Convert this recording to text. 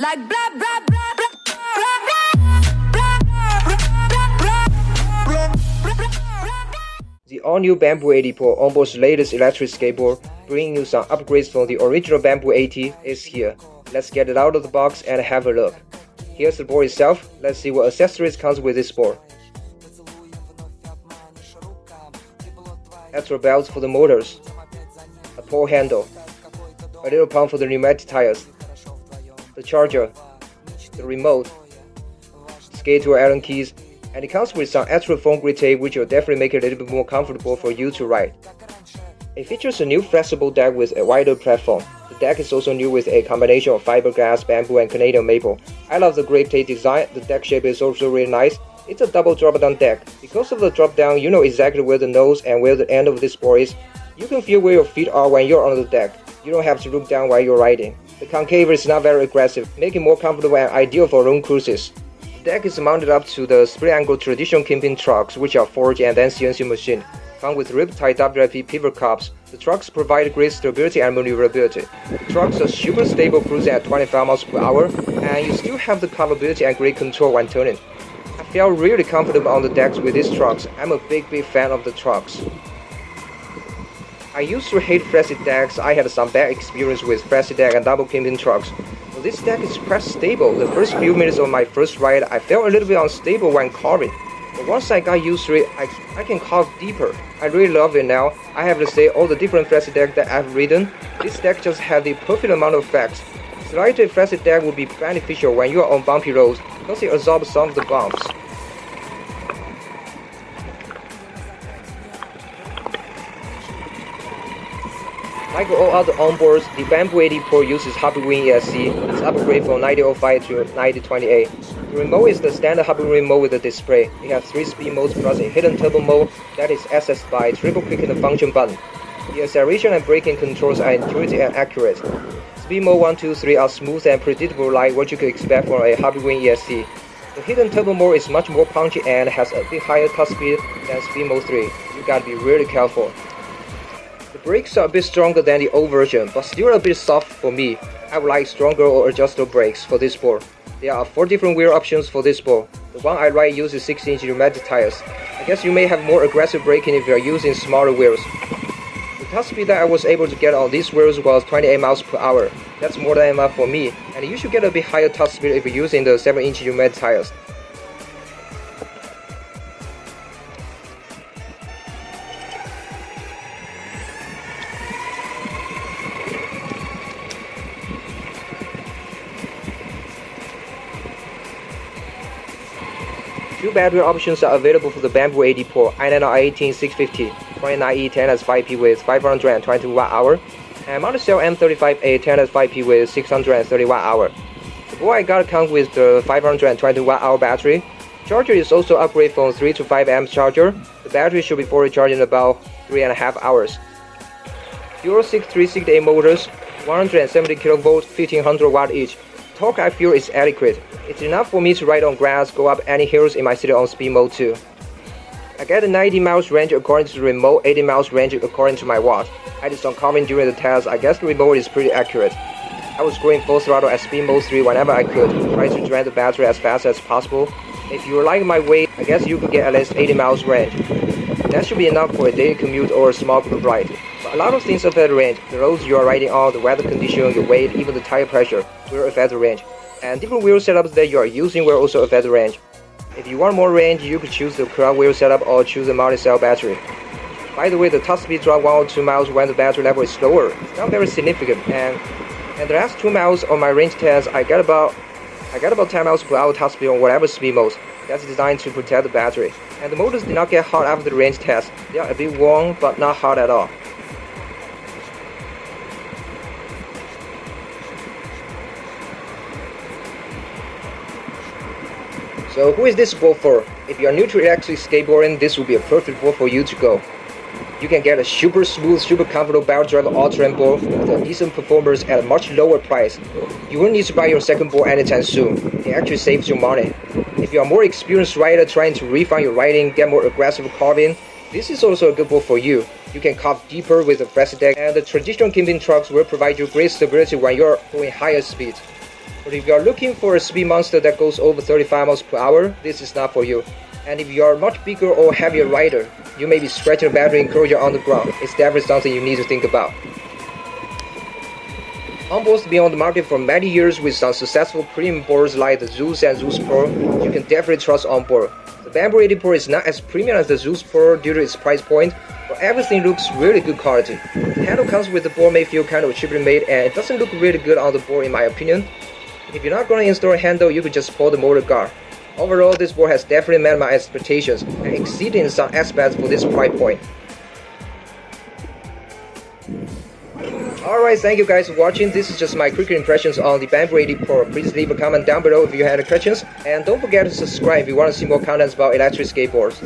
like blah blah blah blah The all-new Bamboo AT Pro, Ownboard's latest electric skateboard, bringing you some upgrades from the original Bamboo AT, is here. Let's get it out of the box and have a look. Here's the board itself. Let's see what accessories comes with this board. Extra belts for the motors, a pole handle, a little pump for the pneumatic tires, the charger, the remote, skate tool Allen keys, and it comes with some extra foam grip tape which will definitely make it a little bit more comfortable for you to ride. It features a new flexible deck with a wider platform. The deck is also new with a combination of fiberglass, bamboo, and Canadian maple. I love the grip tape design. The deck shape is also really nice. It's a double drop-down deck. Because of the drop-down, you know exactly where the nose and where the end of this board is. You can feel where your feet are when you're on the deck. You don't have to look down while you're riding. The concave is not very aggressive, making it more comfortable and ideal for long cruises. The deck is mounted up to the split-angle traditional kingpin trucks, which are forged and then CNC machined. Come with rib-tight WIP pivot cups. The trucks provide great stability and maneuverability. The trucks are super stable, cruising at 25 miles per hour, and you still have the coverability and great control when turning. I felt really comfortable on the decks with these trucks. I'm a big fan of the trucks. I used to hate flaccid decks. I had some bad experience with flaccid deck and double kingpin trucks. But this deck is quite stable. The first few minutes of my first ride, I felt a little bit unstable when carving. But once I got used to it, I can carve deeper. I really love it now. I have to say, all the different flaccid decks that I've ridden, this deck just had the perfect amount of flex. Slightly flaccid deck would be beneficial when you are on bumpy roads because it absorbs some of the bumps. Like all other onboards, the Bamboo AT Pro uses Hobby Wing ESC. It's upgraded from 1905 to 1928. The remote is the standard Hobby Wing remote with the display. It has 3 speed modes plus a hidden turbo mode that is accessed by triple-clicking the function button. The acceleration and braking controls are intuitive and accurate. Speed mode 1, 2, 3 are smooth and predictable like what you could expect from a Hobby Wing ESC. The hidden turbo mode is much more punchy and has a bit higher top speed than speed mode 3. You gotta be really careful. The brakes are a bit stronger than the old version, but still a bit soft for me. I would like stronger or adjustable brakes for this board. There are 4 different wheel options for this board. The one I ride uses 16-inch pneumatic tires. I guess you may have more aggressive braking if you are using smaller wheels. The top speed that I was able to get on these wheels was 28 miles per hour. That's more than enough for me, and you should get a bit higher top speed if you're using the 7-inch pneumatic tires. Two battery options are available for the Bamboo AT Pro: i9 650, 29E 10S5P with 520 Wh, and Montecell M35A 10S5P with 630 Wh. The board I got comes with the 520 Wh battery. Charger is also upgraded from 3 to 5 amp charger. The battery should be fully charged in about 3.5 hours. Dual 6368 motors, 170 kV, 1500 watt each. Torque I feel is adequate. It's enough for me to ride on grass, go up any hills in my city on speed mode too. I get a 90 miles range according to the remote, 80 miles range according to my watch. I did some carving during the test. I guess the remote is pretty accurate. I was going full throttle at speed mode 3 whenever I could, try to drain the battery as fast as possible. If you like my weight, I guess you could get at least 80 miles range. That should be enough for a daily commute or a small group ride. But a lot of things affect the range. The roads you are riding on, the weather condition, your weight, even the tire pressure will affect the range. And different wheel setups that you are using will also affect the range. If you want more range, you could choose the crown wheel setup or choose a multi-cell battery. By the way, the top speed drop 1 or 2 miles when the battery level is slower. It's not very significant, and the last 2 miles on my range test, I got about 10 miles per hour top speed on whatever speed mode. That's designed to protect the battery. And the motors did not get hot after the range test. They are a bit warm, but not hot at all. So who is this board for? If you are new to electric skateboarding, this will be a perfect board for you to go. You can get a super smooth, super comfortable barrel driver all-terrain board with a decent performance at a much lower price. You won't need to buy your second board anytime soon. It actually saves you money. If you are a more experienced rider trying to refine your riding, get more aggressive carving, this is also a good board for you. You can carve deeper with a flex deck, and the traditional kingpin trucks will provide you great stability when you're going higher speeds. But if you are looking for a speed monster that goes over 35 miles per hour, this is not for you. And if you are a much bigger or heavier rider, you may be scratching the battery enclosure on the ground. It's definitely something you need to think about. Ownboards have been on the market for many years with some successful premium boards like the Zeus and Zeus Pro. You can definitely trust Ownboard. The Bamboo AT Pro is not as premium as the Zeus Pro due to its price point, but everything looks really good quality. The handle comes with the board may feel kind of cheaply made, and it doesn't look really good on the board in my opinion. If you're not going to install a handle, you could just pull the motor guard. Overall, this board has definitely met my expectations and exceeded in some aspects for this price point. Alright, thank you guys for watching. This is just my quick impressions on the Bamboo AT Pro. Please leave a comment down below if you have any questions, and don't forget to subscribe if you want to see more content about electric skateboards.